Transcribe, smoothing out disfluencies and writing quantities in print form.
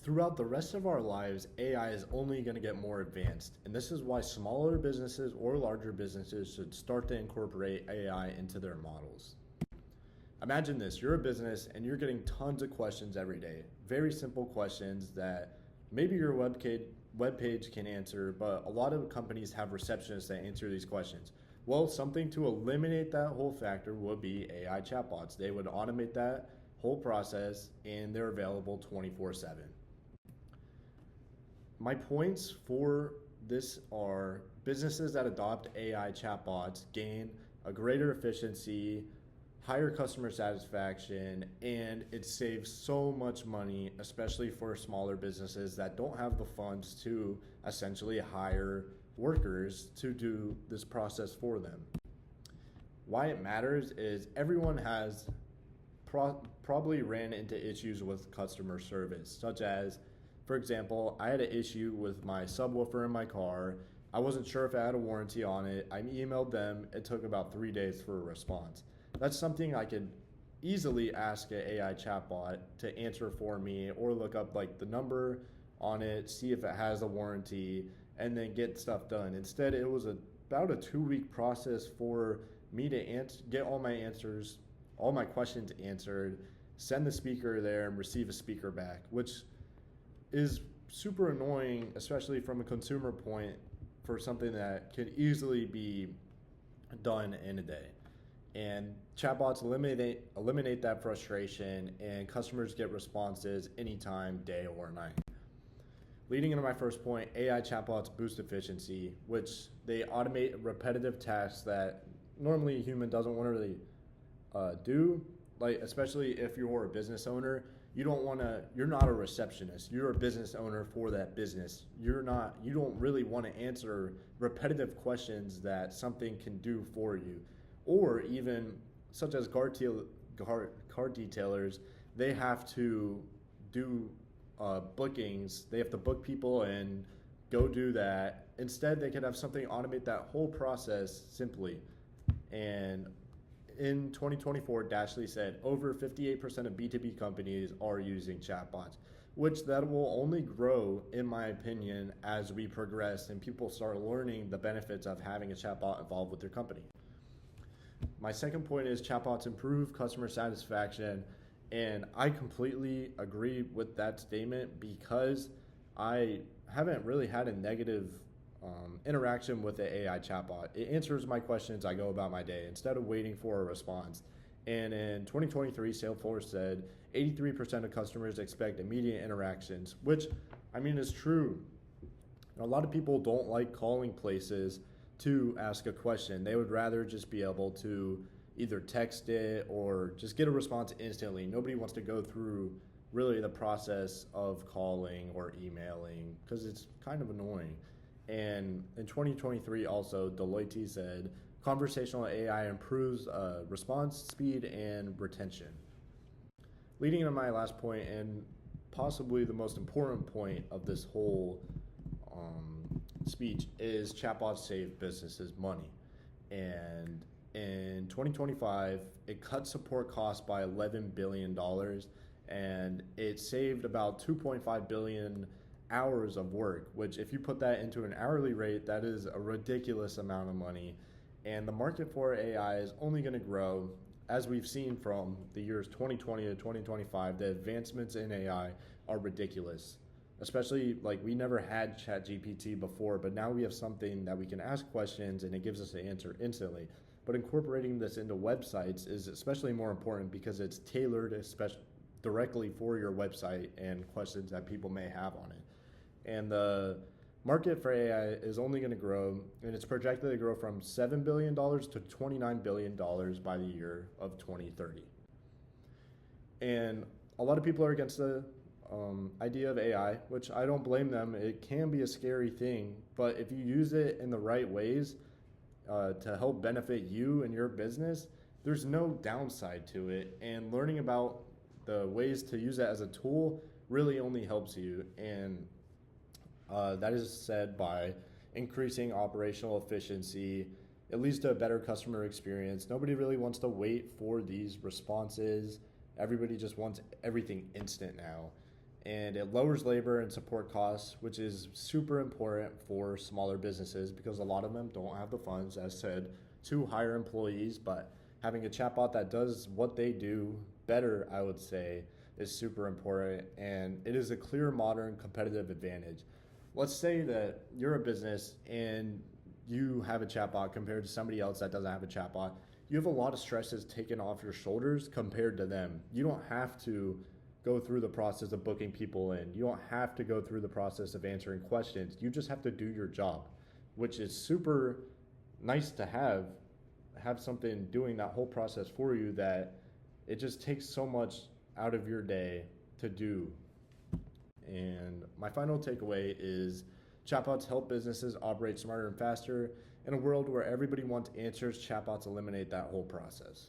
Throughout the rest of our lives, AI is only going to get more advanced, and this is why smaller businesses or larger businesses should start to incorporate AI into their models. Imagine this, you're a business and you're getting tons of questions every day. Very simple questions that maybe your web page can answer, but a lot of companies have receptionists that answer these questions. Well, something to eliminate that whole factor would be AI chatbots. They would automate that whole process and they're available 24/7. My points for this are businesses that adopt AI chatbots gain a greater efficiency, higher customer satisfaction, and it saves so much money, especially for smaller businesses that don't have the funds to essentially hire workers to do this process for them. Why it matters is everyone has probably ran into issues with customer service, such as, for example, I had an issue with my subwoofer in my car. I wasn't sure if I had a warranty on it. I emailed them. It took about 3 days for a response. That's something I could easily ask an AI chatbot to answer for me, or look up like the number on it, see if it has a warranty, and then get stuff done. Instead, it was about a 2-week process for me to get all my questions answered, send the speaker there, and receive a speaker back, which is super annoying, especially from a consumer point, for something that could easily be done in a day. And chatbots eliminate that frustration, and customers get responses anytime, day or night. Leading into my first point, AI chatbots boost efficiency, which they automate repetitive tasks that normally a human doesn't want to really do. Like, especially if you're a business owner, you're not a receptionist. You're a business owner for that business. You don't really want to answer repetitive questions that something can do for you. Or even such as car detailers, they have to do bookings. They have to book people and go do that. Instead, they could have something automate that whole process simply. And in 2024, Dashley said over 58% of B2B companies are using chatbots, which that will only grow, in my opinion, as we progress and people start learning the benefits of having a chatbot involved with their company. My second point is chatbots improve customer satisfaction, and I completely agree with that statement because I haven't really had a negative interaction with the AI chatbot. It answers my questions, I go about my day instead of waiting for a response. And in 2023, Salesforce said 83% of customers expect immediate interactions, which I mean is true. A lot of people don't like calling places to ask a question. They would rather just be able to either text it or just get a response instantly. Nobody wants to go through really the process of calling or emailing because it's kind of annoying. And in 2023 also, Deloitte said conversational AI improves response speed and retention. Leading to my last point, and possibly the most important point of this whole speech, is chatbots save businesses money. And in 2025, it cut support costs by $11 billion, and it saved about 2.5 billion hours of work, which if you put that into an hourly rate, that is a ridiculous amount of money. And the market for AI is only going to grow. As we've seen from the years 2020 to 2025, the advancements in AI are ridiculous. Especially, like, we never had ChatGPT before, but now we have something that we can ask questions and it gives us an answer instantly. But incorporating this into websites is especially more important because it's tailored directly for your website and questions that people may have on it. And the market for AI is only going to grow, and it's projected to grow from $7 billion to $29 billion by the year of 2030. And a lot of people are against the idea of AI, which I don't blame them. It can be a scary thing, but if you use it in the right ways to help benefit you and your business, there's no downside to it. And learning about the ways to use it as a tool really only helps you. And that is said by increasing operational efficiency. It leads to a better customer experience. Nobody really wants to wait for these responses. Everybody just wants everything instant now. and it lowers labor and support costs, which is super important for smaller businesses because a lot of them don't have the funds, as said, to hire employees. But having a chatbot that does what they do better, I would say, is super important, and it is a clear modern competitive advantage. Let's say that you're a business and you have a chatbot compared to somebody else that doesn't have a chatbot. You have a lot of stresses taken off your shoulders compared to them. You don't have to go through the process of booking people in. You don't have to go through the process of answering questions. You just have to do your job, which is super nice to have something doing that whole process for you that it just takes so much out of your day to do. And my final takeaway is chatbots help businesses operate smarter and faster. In a world where everybody wants answers, chatbots eliminate that whole process.